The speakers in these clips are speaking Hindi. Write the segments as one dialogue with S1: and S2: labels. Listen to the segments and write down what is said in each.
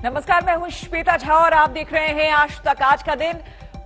S1: नमस्कार, मैं हूं श्वेता झा और आप देख रहे हैं आज तक। आज का दिन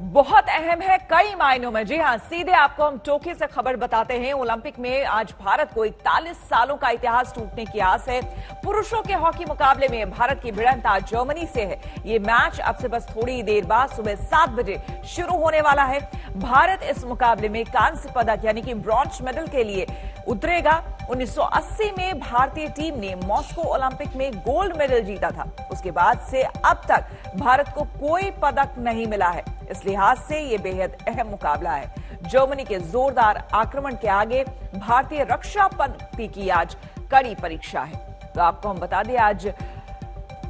S1: बहुत अहम है कई मायनों में। जी हां, सीधे आपको हम टोक्यो से खबर बताते हैं। ओलंपिक में आज भारत को 41 सालों का इतिहास टूटने की आस है। पुरुषों के हॉकी मुकाबले में भारत की भिड़ंत आज जर्मनी से है। ये मैच अब से बस थोड़ी देर बाद सुबह 7 बजे शुरू होने वाला है। भारत इस मुकाबले में कांस्य पदक यानी कि ब्रॉन्ज मेडल के लिए उतरेगा। 1980 में भारतीय टीम ने मॉस्को ओलंपिक में गोल्ड मेडल जीता था। उसके बाद से अब तक भारत को कोई पदक नहीं मिला है। इस लिहाज से यह बेहद अहम मुकाबला है। जर्मनी के जोरदार आक्रमण के आगे भारतीय रक्षा पंक्ति की आज कड़ी परीक्षा है। तो आपको हम बता दें, आज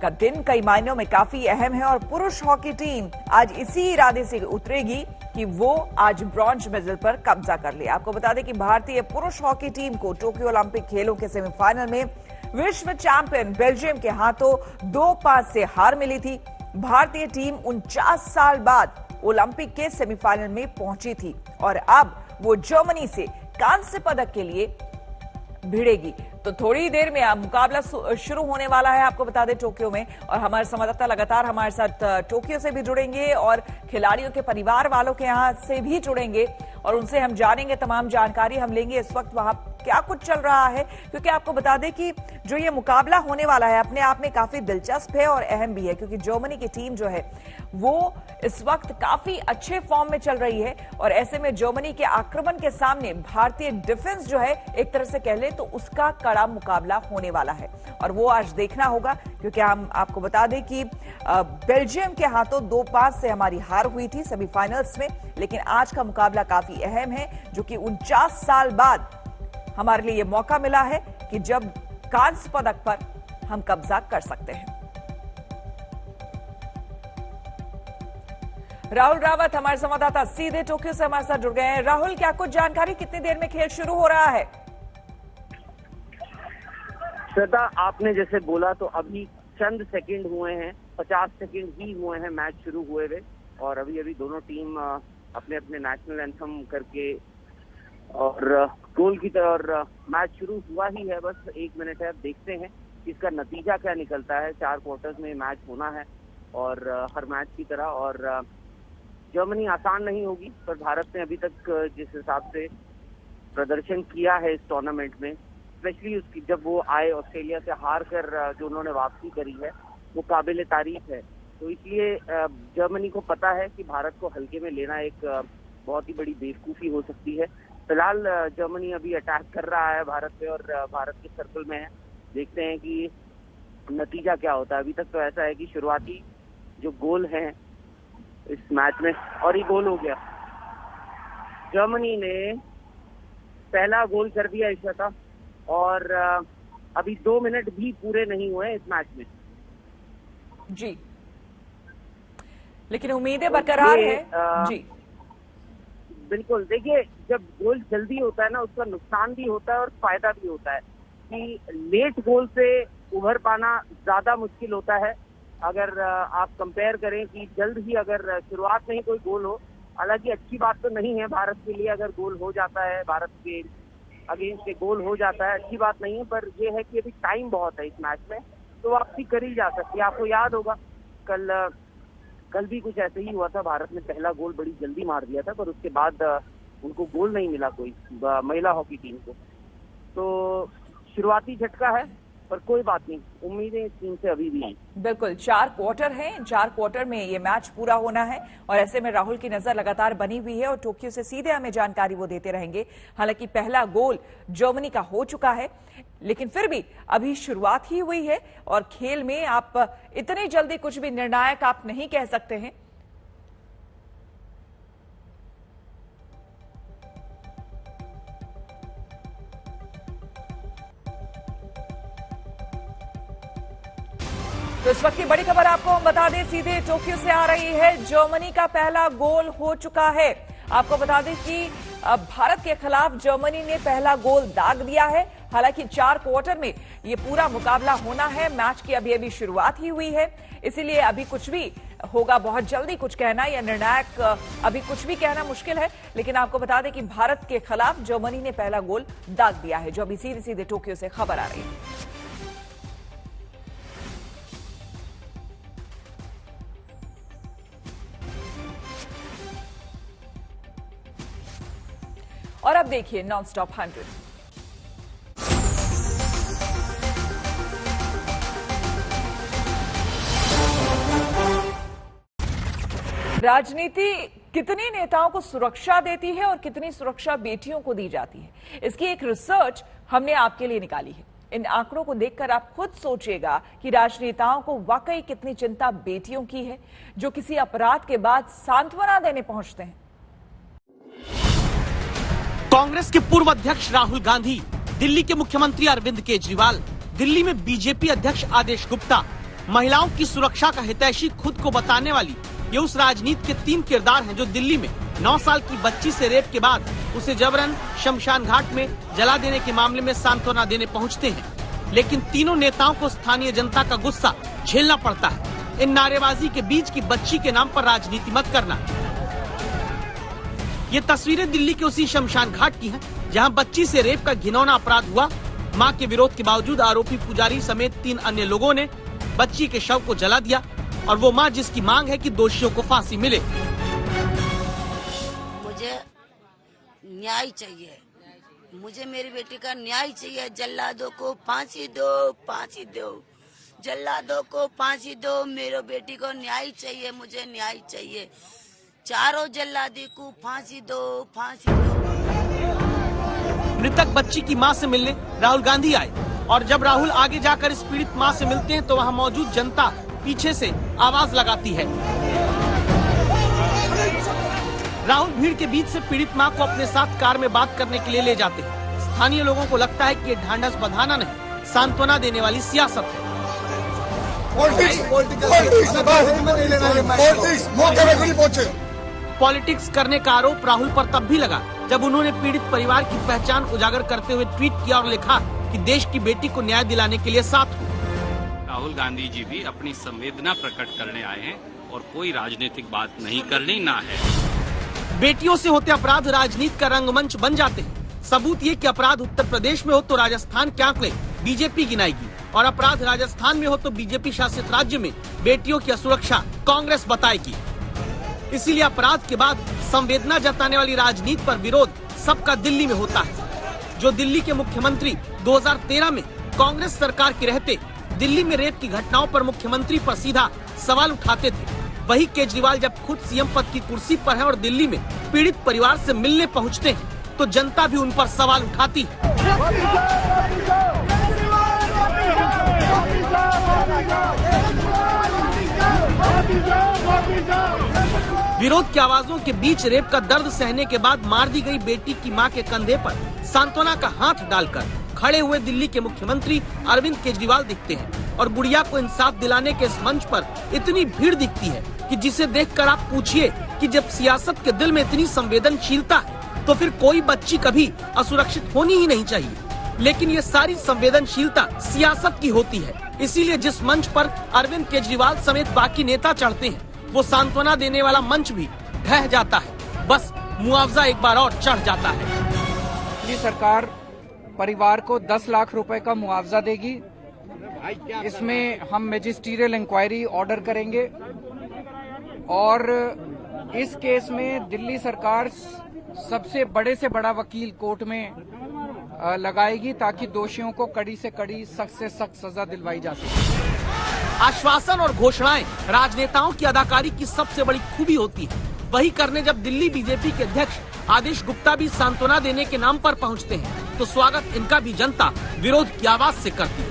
S1: का दिन कई मायनों में काफी अहम है और पुरुष हॉकी टीम आज इसी इरादे से उतरेगी कि वो आज ब्रॉन्ज मेडल पर कब्जा कर ले। आपको बता दें कि भारतीय पुरुष हॉकी टीम को टोक्यो ओलंपिक खेलों के सेमीफाइनल में विश्व चैंपियन बेल्जियम के हाथों 2-5 से हार मिली थी। भारतीय टीम 49 साल बाद ओलंपिक के सेमीफाइनल में पहुंची थी और अब वो जर्मनी से कांस्य पदक के लिए भिड़ेगी। तो थोड़ी देर में मुकाबला शुरू होने वाला है, आपको बता दें, टोक्यो में। और हमारे संवाददाता लगातार हमारे साथ टोक्यो से भी जुड़ेंगे और खिलाड़ियों के परिवार वालों के यहां से भी जुड़ेंगे और उनसे हम जानेंगे, तमाम जानकारी हम लेंगे इस वक्त वहां क्या कुछ चल रहा है। क्योंकि आपको बता दें कि जो ये मुकाबला होने वाला है अपने आप में काफी दिलचस्प है और अहम भी है, क्योंकि जर्मनी की टीम जो है वो इस वक्त काफी अच्छे फॉर्म में चल रही है और ऐसे में जर्मनी के आक्रमण के सामने भारतीय डिफेंस जो है एक तरह से कह ले तो उसका कड़ा मुकाबला होने वाला है और वो आज देखना होगा। क्योंकि हम आपको बता दें कि बेल्जियम के हाथों 2-5 से हमारी हार हुई थी सेमीफाइनल्स में, लेकिन आज का मुकाबला काफी अहम है, जो कि 49 साल बाद हमारे लिए ये मौका मिला है कि जब कांस्य पदक पर हम कब्जा कर सकते हैं। राहुल रावत हमारे संवाददाता सीधे टोक्यो से हमारे साथ जुड़ गए हैं। राहुल, क्या कुछ जानकारी, कितनी देर में खेल शुरू हो रहा है?
S2: श्वेता, आपने जैसे बोला तो अभी चंद सेकंड हुए हैं, 50 सेकंड ही हुए हैं मैच शुरू हुए हुए और अभी अभी दोनों टीम अपने अपने नेशनल एंथम करके और गोल की तरह और मैच शुरू हुआ ही है। बस 1 मिनट है, अब देखते हैं इसका नतीजा क्या निकलता है। 4 क्वार्टर्स में मैच होना है और हर मैच की तरह। और जर्मनी आसान नहीं होगी, पर भारत ने अभी तक जिस हिसाब से प्रदर्शन किया है इस टूर्नामेंट में, स्पेशली उसकी जब वो आए ऑस्ट्रेलिया से हार कर जो उन्होंने वापसी करी है, वो काबिल तारीफ है। तो इसलिए जर्मनी को पता है कि भारत को हल्के में लेना एक बहुत ही बड़ी बेवकूफ़ी हो सकती है। फिलहाल जर्मनी अभी अटैक कर रहा है भारत पे और भारत के सर्कल में है। देखते हैं कि नतीजा क्या होता है। अभी तक तो ऐसा है कि शुरुआती जो गोल हैं इस मैच में, और ये गोल हो गया, जर्मनी ने पहला गोल कर दिया इस शता और अभी 2 मिनट भी पूरे नहीं हुए इस मैच में।
S1: जी, लेकिन उम्मीदें बरकरार है। जी
S2: बिल्कुल, देखिए, जब गोल जल्दी होता है ना, उसका नुकसान भी होता है और फायदा भी होता है। कि लेट गोल से उभर पाना ज्यादा मुश्किल होता है अगर आप कंपेयर करें कि जल्द ही अगर शुरुआत में ही कोई गोल हो। हालांकि अच्छी बात तो नहीं है भारत के लिए अगर गोल हो जाता है, भारत के अगेंस्ट के गोल हो जाता है, अच्छी बात नहीं है, पर यह है कि अभी टाइम बहुत है इस मैच में, तो वापसी करी जा सकती है। आपको याद होगा कल भी कुछ ऐसे ही हुआ था, भारत ने पहला गोल बड़ी जल्दी मार दिया था, पर उसके बाद उनको गोल नहीं मिला कोई महिला हॉकी टीम को। तो शुरुआती झटका है, पर कोई बात नहीं, उम्मीदें इस टीम से अभी भी हैं।
S1: बिल्कुल, 4 क्वार्टर हैं, 4 क्वार्टर में ये मैच पूरा होना है और ऐसे में राहुल की नजर लगातार बनी हुई है और टोक्यो से सीधे हमें जानकारी वो देते रहेंगे। हालांकि पहला गोल जर्मनी का हो चुका है, लेकिन फिर भी अभी शुरुआत ही हुई है और खेल में आप इतनी जल्दी कुछ भी निर्णायक आप नहीं कह सकते हैं। तो इस वक्त की बड़ी खबर आपको हम बता दें, सीधे टोक्यो से आ रही है। जर्मनी का पहला गोल हो चुका है। आपको बता दें कि भारत के खिलाफ जर्मनी ने पहला गोल दाग दिया है। हालांकि 4 क्वार्टर में ये पूरा मुकाबला होना है। मैच की अभी अभी शुरुआत ही हुई है, इसीलिए अभी कुछ भी होगा, बहुत जल्दी कुछ कहना या निर्णायक अभी कुछ भी कहना मुश्किल है। लेकिन आपको बता दें कि भारत के खिलाफ जर्मनी ने पहला गोल दाग दिया है, जो अभी सीधे सीधे टोक्यो से खबर आ रही है। और अब देखिए नॉन स्टॉप 100। राजनीति कितनी नेताओं को सुरक्षा देती है और कितनी सुरक्षा बेटियों को दी जाती है, इसकी एक रिसर्च हमने आपके लिए निकाली है। इन आंकड़ों को देखकर आप खुद सोचिएगा कि राजनेताओं को वाकई कितनी चिंता बेटियों की है, जो किसी अपराध के बाद सांत्वना देने पहुंचते हैं।
S3: कांग्रेस के पूर्व अध्यक्ष राहुल गांधी, दिल्ली के मुख्यमंत्री अरविंद केजरीवाल, दिल्ली में बीजेपी अध्यक्ष आदेश गुप्ता, महिलाओं की सुरक्षा का हितैषी खुद को बताने वाली ये उस राजनीति के 3 किरदार हैं जो दिल्ली में 9 साल की बच्ची से रेप के बाद उसे जबरन शमशान घाट में जला देने के मामले में सांत्वना देने पहुंचते हैं। लेकिन तीनों नेताओं को स्थानीय जनता का गुस्सा झेलना पड़ता है। इन नारेबाजी के बीच की बच्ची के नाम पर राजनीति मत करना। ये तस्वीरें दिल्ली के उसी शमशान घाट की हैं, जहां बच्ची से रेप का घिनौना अपराध हुआ। मां के विरोध के बावजूद आरोपी पुजारी समेत 3 अन्य लोगों ने बच्ची के शव को जला दिया, और वो मां जिसकी मांग है कि दोषियों को फांसी मिले।
S4: मुझे न्याय चाहिए, मुझे मेरी बेटी का न्याय चाहिए। जल्लादों को फांसी दो, फांसी दो, जल्लादों को फांसी दो। मेरे बेटी को न्याय चाहिए, मुझे न्याय चाहिए। चारों जल्लादी को फांसी दो, फांसी दो।
S3: मृतक बच्ची की मां से मिलने राहुल गांधी आए, और जब राहुल आगे जाकर इस पीड़ित मां से मिलते हैं तो वहां मौजूद जनता पीछे से आवाज लगाती है। राहुल भीड़ के बीच से पीड़ित मां को अपने साथ कार में बात करने के लिए ले जाते हैं। स्थानीय लोगों को लगता है कि ये ढांढस बंधाना नहीं, सांत्वना देने वाली सियासत है। पॉलिटिक्स करने का आरोप राहुल पर तब भी लगा जब उन्होंने पीड़ित परिवार की पहचान उजागर करते हुए ट्वीट किया और लिखा कि देश की बेटी को न्याय दिलाने के लिए साथ हूँ।
S5: राहुल गांधी जी भी अपनी संवेदना प्रकट करने आए हैं और कोई राजनीतिक बात नहीं करनी ना है।
S3: बेटियों से होते अपराध राजनीति का रंगमंच बन जाते हैं। सबूत ये कि अपराध उत्तर प्रदेश में हो तो राजस्थान के आंकड़े बीजेपी गिनाएगी, और अपराध राजस्थान में हो तो बीजेपी शासित राज्य में बेटियों की असुरक्षा कांग्रेस बताएगी। इसीलिए अपराध के बाद संवेदना जताने वाली राजनीति पर विरोध सबका दिल्ली में होता है। जो दिल्ली के मुख्यमंत्री 2013 में कांग्रेस सरकार के रहते दिल्ली में रेप की घटनाओं पर मुख्यमंत्री पर सीधा सवाल उठाते थे, वही केजरीवाल जब खुद सीएम पद की कुर्सी पर हैं और दिल्ली में पीड़ित परिवार से मिलने पहुंचते हैं तो जनता भी उन पर सवाल उठाती है। विरोध की आवाजों के बीच रेप का दर्द सहने के बाद मार दी गई बेटी की मां के कंधे पर सांत्वना का हाथ डालकर खड़े हुए दिल्ली के मुख्यमंत्री अरविंद केजरीवाल दिखते हैं, और गुड़िया को इंसाफ दिलाने के इस मंच पर इतनी भीड़ दिखती है कि जिसे देखकर आप पूछिए कि जब सियासत के दिल में इतनी संवेदनशीलता है तो फिर कोई बच्ची कभी असुरक्षित होनी ही नहीं चाहिए। लेकिन ये सारी संवेदनशीलता सियासत की होती है, इसीलिए जिस मंच पर अरविंद केजरीवाल समेत बाकी नेता चढ़ते हैं वो सांत्वना देने वाला मंच भी ढह जाता है। बस मुआवजा एक बार और चढ़ जाता है।
S6: दिल्ली सरकार परिवार को 10 लाख रुपए का मुआवजा देगी। इसमें हम मैजिस्ट्रियल इंक्वायरी ऑर्डर करेंगे, और इस केस में दिल्ली सरकार सबसे बड़े से बड़ा वकील कोर्ट में लगाएगी ताकि दोषियों को कड़ी से कड़ी, सख्त से सख्त सजा दिलवाई जा सके।
S3: आश्वासन और घोषणाएं राजनेताओं की अदाकारी की सबसे बड़ी खूबी होती है। वही करने जब दिल्ली बीजेपी के अध्यक्ष आदेश गुप्ता भी सांत्वना देने के नाम पर पहुंचते हैं तो स्वागत इनका भी जनता विरोध की आवाज से करती है।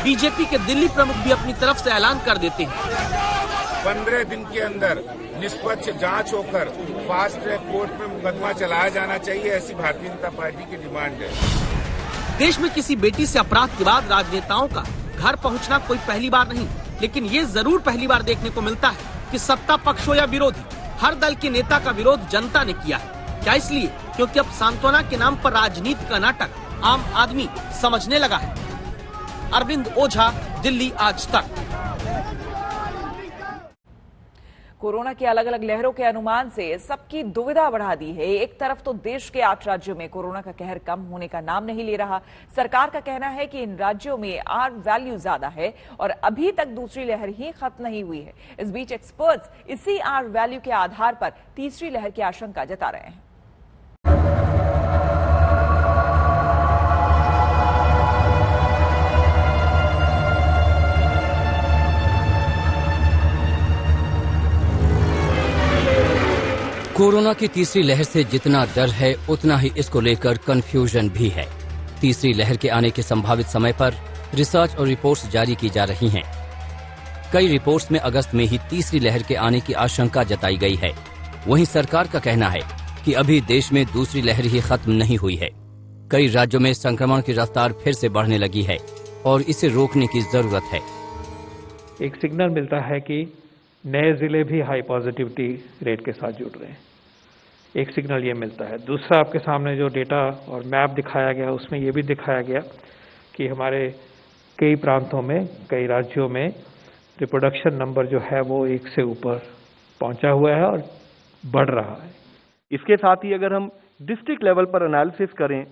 S3: बीजेपी के दिल्ली प्रमुख भी अपनी तरफ से ऐलान कर देते हैं
S7: 15 दिन के अंदर निष्पक्ष जांच होकर फास्ट ट्रैक कोर्ट में मुकदमा चलाया जाना चाहिए, ऐसी भारतीय जनता पार्टी की डिमांड है।
S3: देश में किसी बेटी से अपराध के बाद राजनेताओं का घर पहुंचना कोई पहली बार नहीं, लेकिन ये जरूर पहली बार देखने को मिलता है कि सत्ता पक्ष हो या विरोधी, हर दल के नेता का विरोध जनता ने किया है। क्या इसलिए क्योंकि अब सांत्वना के नाम पर राजनीति का नाटक आम आदमी समझने लगा है। अरविंद ओझा, दिल्ली आज तक।
S1: कोरोना की अलग अलग लहरों के अनुमान से सबकी दुविधा बढ़ा दी है। एक तरफ तो देश के 8 राज्यों में कोरोना का कहर कम होने का नाम नहीं ले रहा। सरकार का कहना है कि इन राज्यों में आर वैल्यू ज्यादा है और अभी तक दूसरी लहर ही खत्म नहीं हुई है। इस बीच एक्सपर्ट्स इसी आर वैल्यू के आधार पर तीसरी लहर की आशंका जता रहे हैं।
S8: कोरोना की तीसरी लहर से जितना डर है उतना ही इसको लेकर कंफ्यूजन भी है। तीसरी लहर के आने के संभावित समय पर रिसर्च और रिपोर्ट्स जारी की जा रही हैं। कई रिपोर्ट्स में अगस्त में ही तीसरी लहर के आने की आशंका जताई गई है। वहीं सरकार का कहना है कि अभी देश में दूसरी लहर ही खत्म नहीं हुई है। कई राज्यों में संक्रमण की रफ्तार फिर से बढ़ने लगी है और इसे रोकने की जरूरत है।
S9: एक सिग्नल मिलता है कि नए जिले भी हाई पॉजिटिविटी रेट के साथ जुड़ रहे हैं। एक सिग्नल ये मिलता है। दूसरा, आपके सामने जो डेटा और मैप दिखाया गया उसमें ये भी दिखाया गया कि हमारे कई प्रांतों में, कई राज्यों में रिप्रोडक्शन नंबर जो है वो 1 से ऊपर पहुंचा हुआ है और बढ़ रहा है।
S10: इसके साथ ही अगर हम डिस्ट्रिक्ट लेवल पर एनालिसिस करें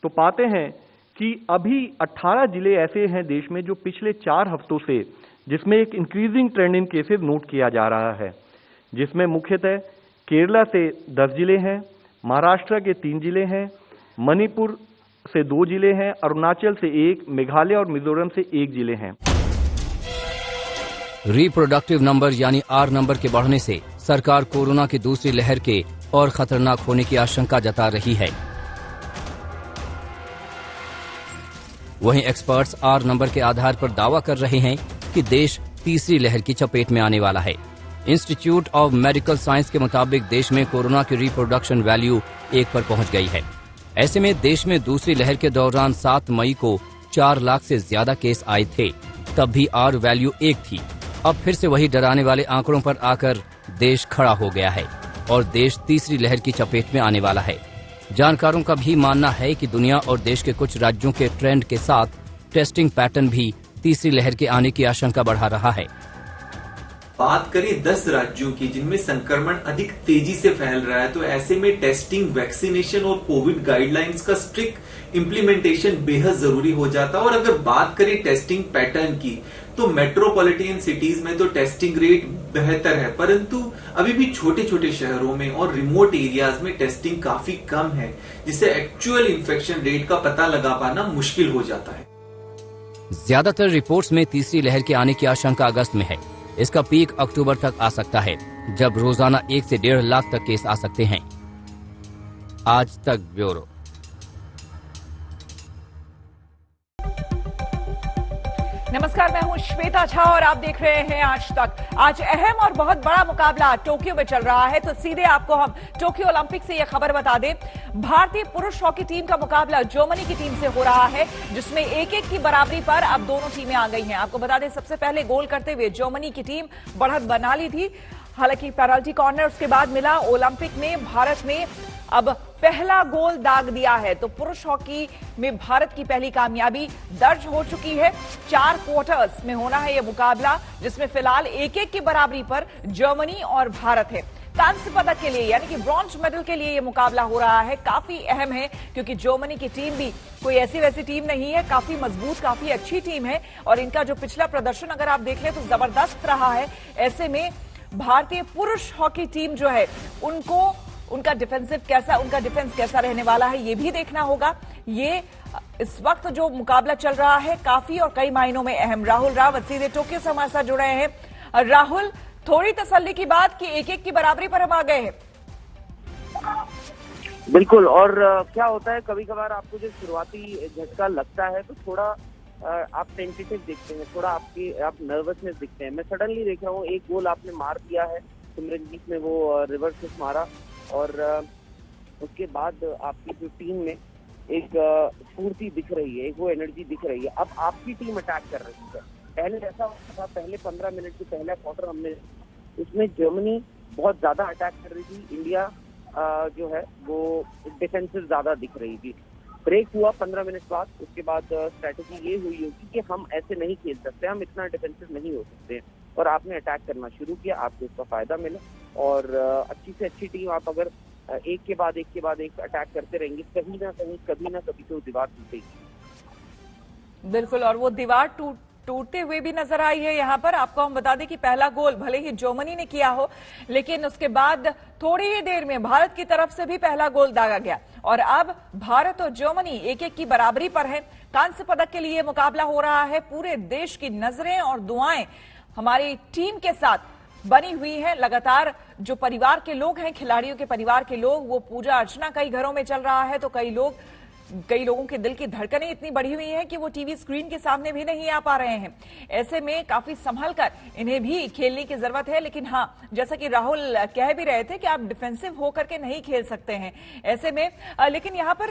S10: तो पाते हैं कि अभी 18 जिले ऐसे हैं देश में जो पिछले 4 हफ्तों से जिसमें एक इंक्रीजिंग ट्रेंड इन केसेस नोट किया जा रहा है, जिसमें मुख्यतः केरला से 10 जिले हैं, महाराष्ट्र के 3 जिले हैं, मणिपुर से 2 जिले हैं, अरुणाचल से 1, मेघालय और मिजोरम से 1 जिले हैं।
S8: रिप्रोडक्टिव नंबर यानी आर नंबर के बढ़ने से सरकार कोरोना की दूसरी लहर के और खतरनाक होने की आशंका जता रही है। वहीं एक्सपर्ट्स आर नंबर के आधार पर दावा कर रहे हैं कि देश तीसरी लहर की चपेट में आने वाला है। इंस्टीट्यूट ऑफ मेडिकल साइंस के मुताबिक देश में कोरोना की रिप्रोडक्शन वैल्यू 1 पर पहुंच गई है। ऐसे में देश में दूसरी लहर के दौरान 7 मई को 4 लाख से ज्यादा केस आए थे, तब भी आर वैल्यू 1 थी। अब फिर से वही डराने वाले आंकड़ों पर आकर देश खड़ा हो गया है और देश तीसरी लहर की चपेट में आने वाला है। जानकारों का भी मानना है कि दुनिया और देश के कुछ राज्यों के ट्रेंड के साथ टेस्टिंग पैटर्न भी तीसरी लहर के आने की आशंका बढ़ा रहा है।
S11: बात करें 10 राज्यों की जिनमें संक्रमण अधिक तेजी से फैल रहा है, तो ऐसे में टेस्टिंग, वैक्सीनेशन और कोविड गाइडलाइंस का स्ट्रिक्ट इम्प्लीमेंटेशन बेहद जरूरी हो जाता है। और अगर बात करें टेस्टिंग पैटर्न की, तो मेट्रोपॉलिटन सिटीज में तो टेस्टिंग रेट बेहतर है, परंतु अभी भी छोटे छोटे शहरों में और रिमोट एरियाज में टेस्टिंग काफी कम है, जिससे एक्चुअल इन्फेक्शन रेट का पता लगा पाना मुश्किल हो जाता है।
S8: ज्यादातर रिपोर्ट्स में तीसरी लहर के आने की आशंका अगस्त में है। इसका पीक अक्टूबर तक आ सकता है, जब रोजाना 1 से 1.5 लाख तक केस आ सकते हैं। आज तक ब्यूरो।
S1: नमस्कार, मैं हूं श्वेता झा और आप देख रहे हैं आज तक। आज अहम और बहुत बड़ा मुकाबला टोक्यो में चल रहा है, तो सीधे आपको हम टोक्यो ओलंपिक से यह खबर बता दें। भारतीय पुरुष हॉकी टीम का मुकाबला जर्मनी की टीम से हो रहा है, जिसमें 1-1 की बराबरी पर अब दोनों टीमें आ गई हैं। आपको बता दें, सबसे पहले गोल करते हुए जर्मनी की टीम बढ़त बना ली थी, हालांकि पेनल्टी कॉर्नर उसके बाद मिला। ओलंपिक में भारत ने अब पहला गोल दाग दिया है, तो पुरुष हॉकी में भारत की पहली कामयाबी दर्ज हो चुकी है। 4 क्वार्टर्स में होना है यह मुकाबला, जिसमें फिलहाल 1-1 की बराबरी पर जर्मनी और भारत है। कांस्य पदक के लिए यानी कि ब्रॉन्ज मेडल के लिए यह मुकाबला हो रहा है। काफी अहम है क्योंकि जर्मनी की टीम भी कोई ऐसी वैसी टीम नहीं है, काफी मजबूत, काफी अच्छी टीम है और इनका जो पिछला प्रदर्शन अगर आप देख लें तो जबरदस्त रहा है। ऐसे में भारतीय पुरुष हॉकी टीम जो है उनका डिफेंस कैसा रहने वाला है, ये भी देखना होगा। ये इस वक्त जो मुकाबला चल रहा है काफी और कई मायनों में अहम। राहुल रावत सीधे टोक्यो से हमारे साथ जुड़े हैं। राहुल, थोड़ी तसल्ली की बात कि 1-1 की बराबरी पर हम आ गए हैं।
S2: बिल्कुल, और क्या होता है कभी कभार आपको जो शुरुआती झटका लगता है तो थोड़ा आप टेंटेटिव दिखते हैं, थोड़ा आप नर्वसनेस दिखते हैं। मैं सडनली देख रहा हूँ, एक गोल आपने मार दिया है, सिमरनजीत ने वो रिवर्स स्विच मारा और उसके बाद आपकी जो टीम में एक स्फूर्ति दिख रही है, एक वो एनर्जी दिख रही है। अब आपकी टीम अटैक कर रही है। पहले ऐसा होता था, पहले 15 मिनट की पहला क्वार्टर हमने उसमें जर्मनी बहुत ज्यादा अटैक कर रही थी, इंडिया जो है वो डिफेंसिव ज्यादा दिख रही थी। ब्रेक हुआ 15 मिनट बाद, उसके बाद स्ट्रैटेजी ये हुई होगी कि हम ऐसे नहीं खेल सकते, हम इतना डिफेंसिव नहीं हो सकते। और आपने अटैक करना शुरू किया, आपको इसका फायदा मिला। और अच्छी से अच्छी टीम आप अगर एक के बाद एक अटैक करते रहेंगे, कभी ना कभी तो दीवार टूटेगी।
S1: बिल्कुल, और वो दीवार टूटते हुए भी नजर आई है। यहाँ पर आपको हम बता दें कि पहला गोल भले ही जर्मनी ने किया हो, लेकिन उसके बाद थोड़ी ही देर में भारत की तरफ से भी पहला गोल दागा गया और अब भारत और जर्मनी 1-1 की बराबरी पर है। कांस्य पदक के लिए मुकाबला हो रहा है। पूरे देश की नजरें और दुआएं हमारी टीम के साथ बनी हुई है। लगातार जो परिवार के लोग हैं, खिलाड़ियों के परिवार के लोग, वो पूजा अर्चना कई घरों में चल रहा है, तो कई लोगों के दिल की धड़कनें इतनी बढ़ी हुई हैं कि वो टीवी स्क्रीन के सामने भी नहीं आ पा रहे हैं। ऐसे में काफी संभल कर इन्हें भी खेलने की जरूरत है। लेकिन हाँ, जैसा कि राहुल कह भी रहे थे कि आप डिफेंसिव होकर के नहीं खेल सकते हैं ऐसे में। लेकिन यहाँ पर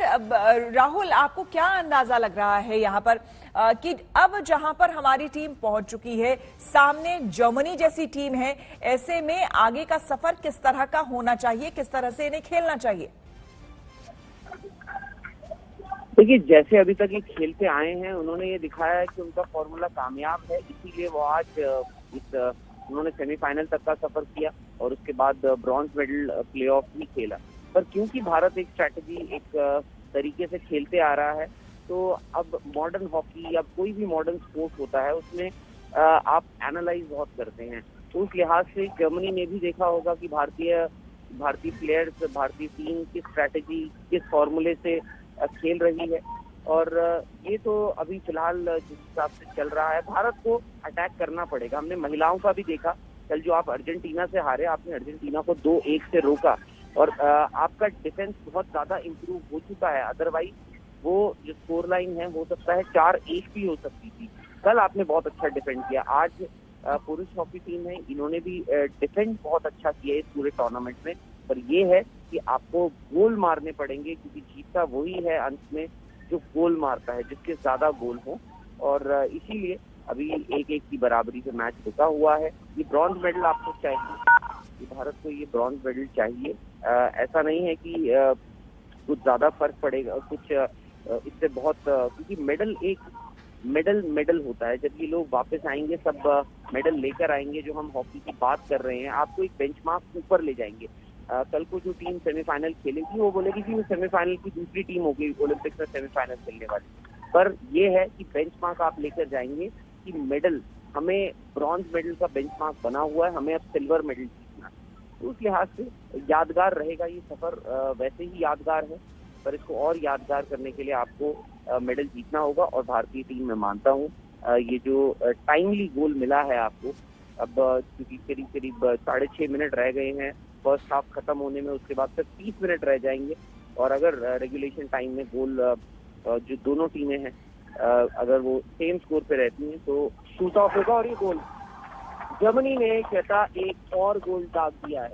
S1: राहुल, आपको क्या अंदाजा लग रहा है यहाँ पर कि अब जहां पर हमारी टीम पहुंच चुकी है, सामने जर्मनी जैसी टीम है, ऐसे में आगे का सफर किस तरह का होना चाहिए, किस तरह से इन्हें खेलना चाहिए?
S2: देखिए, जैसे अभी तक ये खेलते आए हैं, उन्होंने ये दिखाया है कि उनका फॉर्मूला कामयाब है, इसीलिए वो आज उन्होंने सेमीफाइनल तक का सफर किया और उसके बाद ब्रॉन्ज मेडल प्लेऑफ भी खेला। पर क्योंकि भारत एक स्ट्रैटेजी, एक तरीके से खेलते आ रहा है, तो अब मॉडर्न हॉकी या कोई भी मॉडर्न स्पोर्ट होता है, उसमें आप एनालाइज बहुत करते हैं। तो उस लिहाज से जर्मनी ने भी देखा होगा कि भारतीय प्लेयर्स, भारतीय टीम किस स्ट्रैटेजी, किस फॉर्मूले से खेल रही है। और ये तो अभी फिलहाल जिस हिसाब से चल रहा है, भारत को अटैक करना पड़ेगा। हमने महिलाओं का भी देखा, कल जो आप अर्जेंटीना से हारे, आपने अर्जेंटीना को 2-1 से रोका और आपका डिफेंस बहुत ज्यादा इम्प्रूव हो चुका है। अदरवाइज वो जो स्कोर लाइन है, हो सकता है 4-1 भी हो सकती थी। कल आपने बहुत अच्छा डिफेंड किया। आज पुरुष हॉकी टीम है, इन्होंने भी डिफेंड बहुत अच्छा किया इस पूरे टूर्नामेंट में। पर ये है कि आपको गोल मारने पड़ेंगे, क्योंकि जीतता वही है अंत में जो गोल मारता है, जिसके ज्यादा गोल हो। और इसीलिए अभी 1-1 की बराबरी से मैच रुका हुआ है। ये ब्रॉन्ज मेडल आपको चाहिए, कि भारत को ये ब्रॉन्ज मेडल चाहिए। ऐसा नहीं है कि कुछ ज्यादा फर्क पड़ेगा, कुछ इससे बहुत, क्योंकि मेडल होता है। जब ये लोग वापस आएंगे, सब मेडल लेकर आएंगे, जो हम हॉकी की बात कर रहे हैं, आपको एक बेंचमार्क ऊपर ले जाएंगे। कल को जो टीम सेमीफाइनल खेलेगी, वो बोलेगी कि वो सेमीफाइनल की दूसरी टीम होगी ओलंपिक्स में सेमीफाइनल खेलने वाली। पर ये है कि बेंचमार्क आप लेकर जाएंगे कि मेडल, हमें ब्रॉन्ज मेडल का बेंचमार्क बना हुआ है, हमें अब सिल्वर मेडल जीतना। तो उस लिहाज से यादगार रहेगा ये सफर। वैसे ही यादगार है, पर इसको और यादगार करने के लिए आपको मेडल जीतना होगा। और भारतीय टीम में मानता हूँ, ये जो टाइमली गोल मिला है आपको, अब क्योंकि करीब 6.5 मिनट रह गए हैं फर्स्ट हाफ खत्म होने में, उसके बाद सिर्फ 30 मिनट रह जाएंगे। और अगर रेगुलेशन टाइम में गोल जो दोनों टीमें हैं, अगर वो सेम स्कोर पे रहती हैं, तो शूट ऑफ होगा। और ये गोल जर्मनी ने कहता एक और गोल दाग दिया है,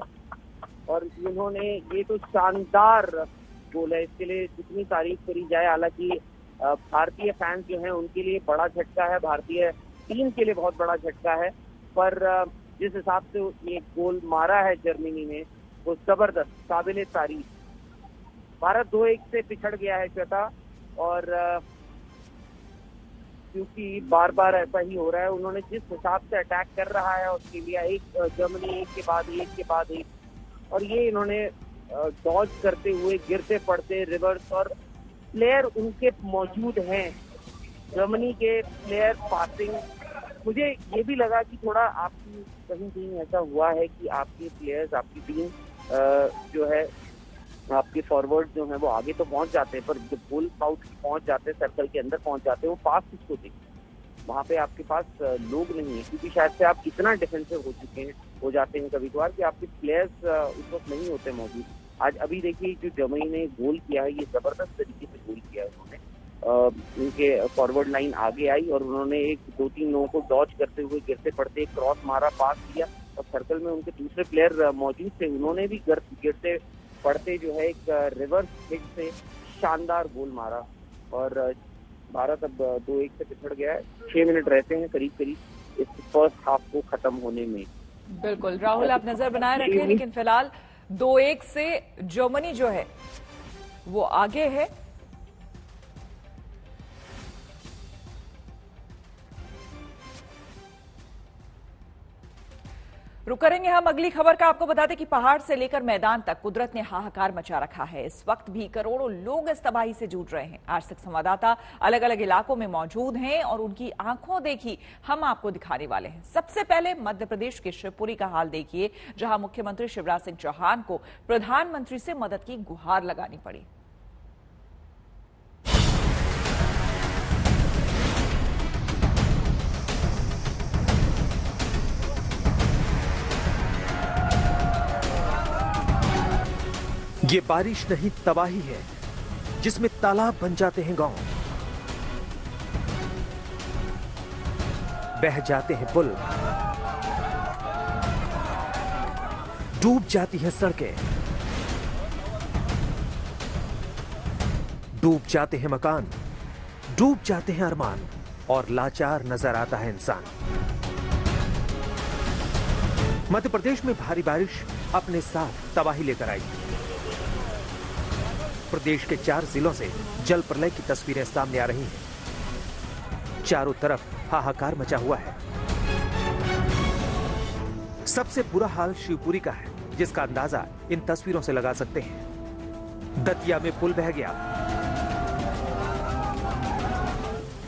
S2: और इन्होंने, ये तो शानदार गोल है, इसके लिए जितनी तारीफ करी जाए। हालांकि भारतीय फैंस जो हैं, उनके लिए बड़ा झटका है, भारतीय टीम के लिए बहुत बड़ा झटका है। पर जिस हिसाब से ये गोल मारा है जर्मनी ने, वो जबरदस्त, काबिले तारीफ। भारत 2-1 से पिछड़ गया है श्वेता, और क्योंकि बार बार ऐसा ही हो रहा है। उन्होंने जिस हिसाब से अटैक कर रहा है ऑस्ट्रेलिया, जर्मनी एक के बाद एक, और ये इन्होंने डॉज करते हुए, गिरते पड़ते, रिवर्स, और प्लेयर उनके मौजूद हैं, जर्मनी के प्लेयर पासिंग। मुझे ये भी लगा कि थोड़ा आपकी कहीं ऐसा हुआ है कि आपके प्लेयर्स, आपकी टीम जो है, आपके फॉरवर्ड जो है, वो आगे तो पहुंच जाते हैं, पर जब गोल आउट पहुंच जाते हैं, सर्कल के अंदर पहुंच जाते हैं, वो पास किसको दें? वहां पे आपके पास लोग नहीं है, क्योंकि शायद से आप इतना डिफेंसिव हो जाते हैं कभी कभार कि आपके प्लेयर्स उस वक्त नहीं होते मौजूद। आज अभी देखिए, जो जर्मनी ने गोल किया है, ये जबरदस्त तरीके से गोल किया है उन्होंने। उनके फॉरवर्ड लाइन आगे आई और उन्होंने 1-2-3 लोगों को डॉज करते हुए, गिरते पड़ते क्रॉस मारा, पास किया, और सर्कल में उनके दूसरे प्लेयर मौजूद थे, उन्होंने भी गिरते पड़ते जो है एक रिवर्स हिट से शानदार गोल मारा। और भारत अब 2-1 से पिछड़ गया है। 6 मिनट रहते हैं करीब इस फर्स्ट हाफ को खत्म होने में।
S1: बिल्कुल राहुल, आप नजर बनाए रखें, लेकिन फिलहाल 2-1 से जर्मनी जो है वो आगे है। रुक करेंगे हम अगली खबर का। आपको बता दें कि पहाड़ से लेकर मैदान तक कुदरत ने हाहाकार मचा रखा है। इस वक्त भी करोड़ों लोग इस तबाही से जूझ रहे हैं। आज तक संवाददाता अलग अलग इलाकों में मौजूद हैं और उनकी आंखों देखी हम आपको दिखाने वाले हैं। सबसे पहले मध्य प्रदेश के शिवपुरी का हाल देखिए, जहां मुख्यमंत्री शिवराज सिंह चौहान को प्रधानमंत्री से मदद की गुहार लगानी पड़ी।
S12: ये बारिश नहीं तबाही है, जिसमें तालाब बन जाते हैं गांव, बह जाते हैं पुल, डूब जाती हैं सड़कें, डूब जाते हैं मकान, डूब जाते हैं अरमान और लाचार नजर आता है इंसान। मध्य प्रदेश में भारी बारिश अपने साथ तबाही लेकर आई। प्रदेश के 4 जिलों से जल प्रलय की तस्वीरें सामने आ रही हैं। चारों तरफ हाहाकार मचा हुआ है। सबसे बुरा हाल शिवपुरी का है, जिसका अंदाजा इन तस्वीरों से लगा सकते हैं। दतिया में पुल बह गया।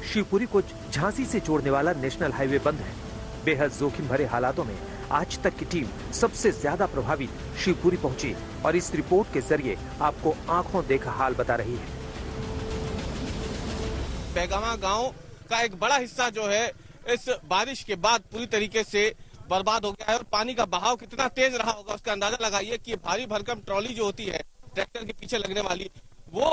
S12: शिवपुरी को झांसी से जोड़ने वाला नेशनल हाईवे बंद है। बेहद जोखिम भरे हालातों में आज तक की टीम सबसे ज्यादा प्रभावित शिवपुरी पहुंची और इस रिपोर्ट के जरिए आपको आंखों देखा हाल बता रही है।
S13: बेगवा गांव का एक बड़ा हिस्सा जो है इस बारिश के बाद पूरी तरीके से बर्बाद हो गया है और पानी का बहाव कितना तेज रहा होगा उसका अंदाजा लगाइए कि भारी भरकम ट्रॉली जो होती है ट्रैक्टर के पीछे लगने वाली, वो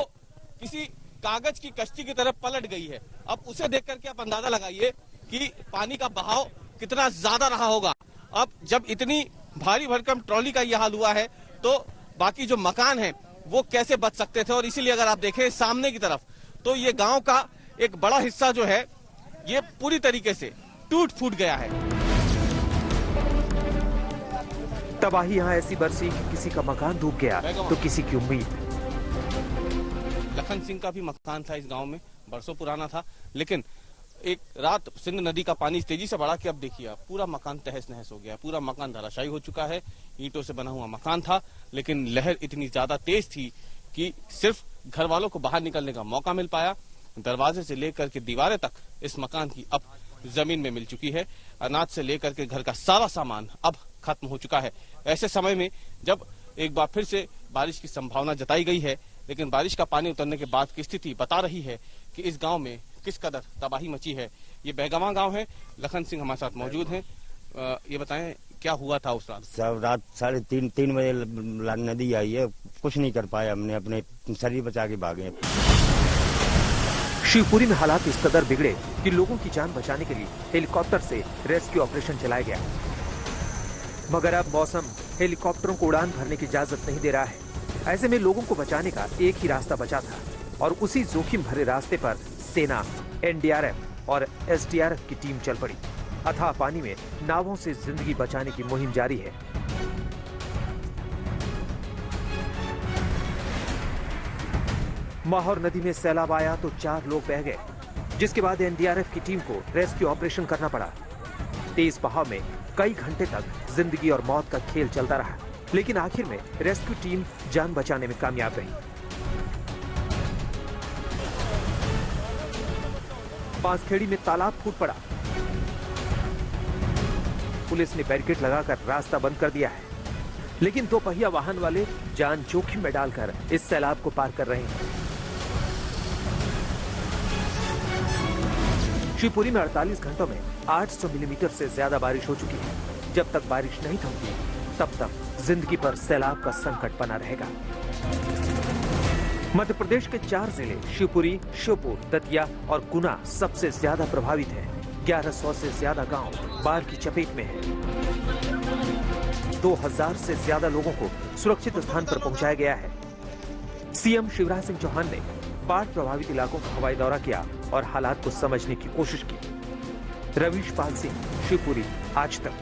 S13: किसी कागज की कश्ती की तरफ पलट गई है। अब उसे देख करके आप अंदाजा लगाइए कि पानी का बहाव कितना ज्यादा रहा होगा। अब जब इतनी भारी भरकम ट्रॉली का यह हाल हुआ है तो बाकी जो मकान हैं वो कैसे बच सकते थे। और इसीलिए अगर आप देखें सामने की तरफ तो ये गांव का एक बड़ा हिस्सा जो है ये पूरी तरीके से टूट फूट गया है।
S12: तबाही यहाँ ऐसी बरसी कि किसी का मकान डूब गया तो किसी की उम्मीद।
S13: लखन सिंह का भी मकान था इस गांव में, बरसों पुराना था, लेकिन एक रात सिंध नदी का पानी तेजी से बढ़ा के अब देखिए आप पूरा मकान तहस नहस हो गया। पूरा मकान धराशायी हो चुका है। ईंटों से बना हुआ मकान था, लेकिन लहर इतनी ज्यादा तेज थी कि सिर्फ घर वालों को बाहर निकलने का मौका मिल पाया। दरवाजे से लेकर के दीवारें तक इस मकान की अब जमीन में मिल चुकी है। अनाज से लेकर के घर का सारा सामान अब खत्म हो चुका है। ऐसे समय में जब एक बार फिर से बारिश की संभावना जताई गई है, लेकिन बारिश का पानी उतरने के बाद की स्थिति बता रही है कि इस गांव में किस कदर तबाही मची है। ये बेगवा गांव है। लखन सिंह हमारे साथ मौजूद हैं। ये बताएं क्या हुआ था उस रात?
S14: सब रात 3:30 बजे नदी आई है, कुछ नहीं कर पाए, हमने अपने शरीर बचा के भागे।
S12: शिवपुरी में हालात इस कदर बिगड़े कि लोगों की जान बचाने के लिए हेलीकॉप्टर से रेस्क्यू ऑपरेशन चलाया गया, मगर अब मौसम हेलीकॉप्टरों को उड़ान भरने की इजाजत नहीं दे रहा है। ऐसे में लोगों को बचाने का एक ही रास्ता बचा था और उसी जोखिम भरे रास्ते पर सेना, एनडीआरएफ और एसडीआरएफ की टीम चल पड़ी। अथाह पानी में नावों से जिंदगी बचाने की मुहिम जारी है। माहौर नदी में सैलाब आया तो 4 लोग बह गए, जिसके बाद एनडीआरएफ की टीम को रेस्क्यू ऑपरेशन करना पड़ा। तेज बहाव में कई घंटे तक जिंदगी और मौत का खेल चलता रहा, लेकिन आखिर में रेस्क्यू टीम जान बचाने में कामयाब रही। बांसखेड़ी में तालाब फूट पड़ा। पुलिस ने बैरिकेड लगाकर रास्ता बंद कर दिया है, लेकिन 2 पहिया वाहन वाले जान जोखिम में डालकर इस सैलाब को पार कर रहे हैं। शिवपुरी में 48 घंटों में 800 मिलीमीटर से ज्यादा बारिश हो चुकी है। जब तक बारिश नहीं थमती तब तक जिंदगी पर सैलाब का संकट बना रहेगा। मध्य प्रदेश के 4 जिले शिवपुरी, श्योपुर, दतिया और गुना सबसे ज्यादा प्रभावित हैं। 1100 से ज्यादा गांव बाढ़ की चपेट में है। 2000 से ज्यादा लोगों को सुरक्षित स्थान पर पहुंचाया गया है। सीएम शिवराज सिंह चौहान ने बाढ़ प्रभावित इलाकों का हवाई दौरा किया और हालात को समझने की कोशिश की। रवीश पाल सिंह, शिवपुरी, आज तक।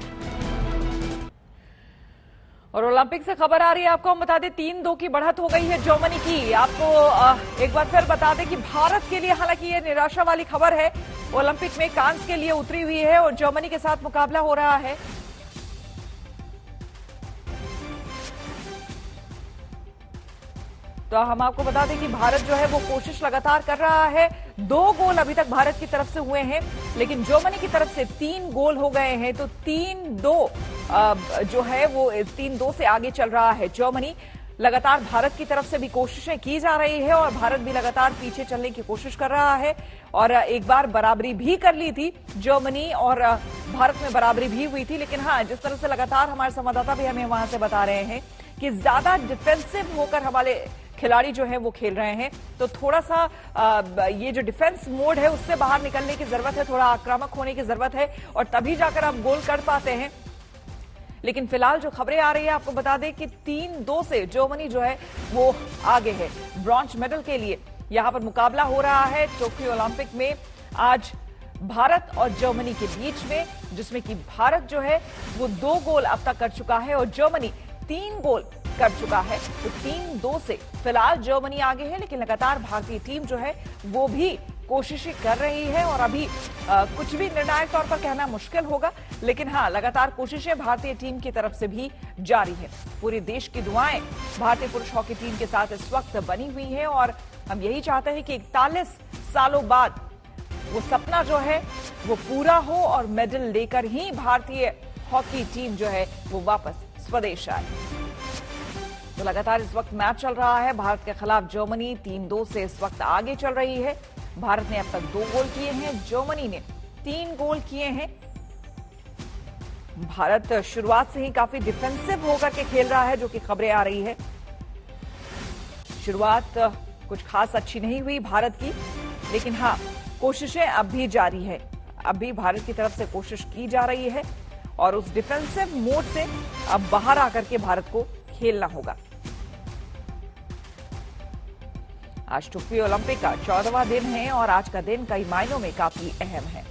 S1: और ओलंपिक से खबर आ रही है आपको, हम बता दें 3-2 की बढ़त हो गई है जर्मनी की। आपको एक बार फिर बता दें कि भारत के लिए हालांकि ये निराशा वाली खबर है। ओलंपिक में कांस्य के लिए उतरी हुई है और जर्मनी के साथ मुकाबला हो रहा है। तो हम आपको बता दें कि भारत जो है वो कोशिश लगातार कर रहा है। 2 गोल अभी तक भारत की तरफ से हुए हैं, लेकिन जर्मनी की तरफ से 3 गोल हो गए हैं। तो 3-2 जो है वो 3-2 से आगे चल रहा है जर्मनी। लगातार भारत की तरफ से भी कोशिशें की जा रही है और भारत भी लगातार पीछे चलने की कोशिश कर रहा है। और एक बार बराबरी भी कर ली थी जर्मनी और भारत में बराबरी भी हुई थी। लेकिन हाँ, जिस तरह से लगातार हमारे संवाददाता भी हमें वहां से बता रहे हैं कि ज्यादा डिफेंसिव होकर हमारे खिलाड़ी जो है वो खेल रहे हैं, तो थोड़ा सा ये जो डिफेंस मोड है उससे बाहर निकलने की जरूरत है, थोड़ा आक्रामक होने की जरूरत है और तभी जाकर आप गोल कर पाते हैं। लेकिन फिलहाल जो खबरें आ रही है आपको बता दें कि 3-2 से जर्मनी जो है वो आगे है ब्रॉन्ज मेडल के लिए। यहां पर मुकाबला हो रहा है टोक्यो ओलंपिक में आज भारत और जर्मनी के बीच में, जिसमें कि भारत जो है वो 2 गोल अब तक कर चुका है और जर्मनी 3 गोल कर चुका है। तो 3-2 से फिलहाल जर्मनी आगे है, लेकिन लगातार भारतीय टीम जो है वो भी कोशिशें कर रही है और अभी कुछ भी निर्णायक तौर पर कहना मुश्किल होगा, लेकिन हाँ, लगातार कोशिशें भारतीय टीम की तरफ से भी जारी है। पूरे देश की दुआएं भारतीय पुरुष हॉकी टीम के साथ इस वक्त बनी हुई है और हम यही चाहते हैं कि 41 सालों बाद वो सपना जो है वो पूरा हो और मेडल लेकर ही भारतीय हॉकी टीम जो है वो वापस स्वदेश आए। तो लगातार इस वक्त मैच चल रहा है। भारत के खिलाफ जर्मनी 3-2 से इस वक्त आगे चल रही है। भारत ने अब तक 2 गोल किए हैं, जर्मनी ने 3 गोल किए हैं। भारत शुरुआत से ही काफी डिफेंसिव होकर के खेल रहा है, जो कि खबरें आ रही है। शुरुआत कुछ खास अच्छी नहीं हुई भारत की, लेकिन हाँ, कोशिशें अब भी जारी है। अब भी भारत की तरफ से कोशिश की जा रही है और उस डिफेंसिव मोड से अब बाहर आकर के भारत को खेलना होगा। आज टोक्यो ओलंपिक का 14वां दिन है और आज का दिन कई मायनों में काफी अहम है।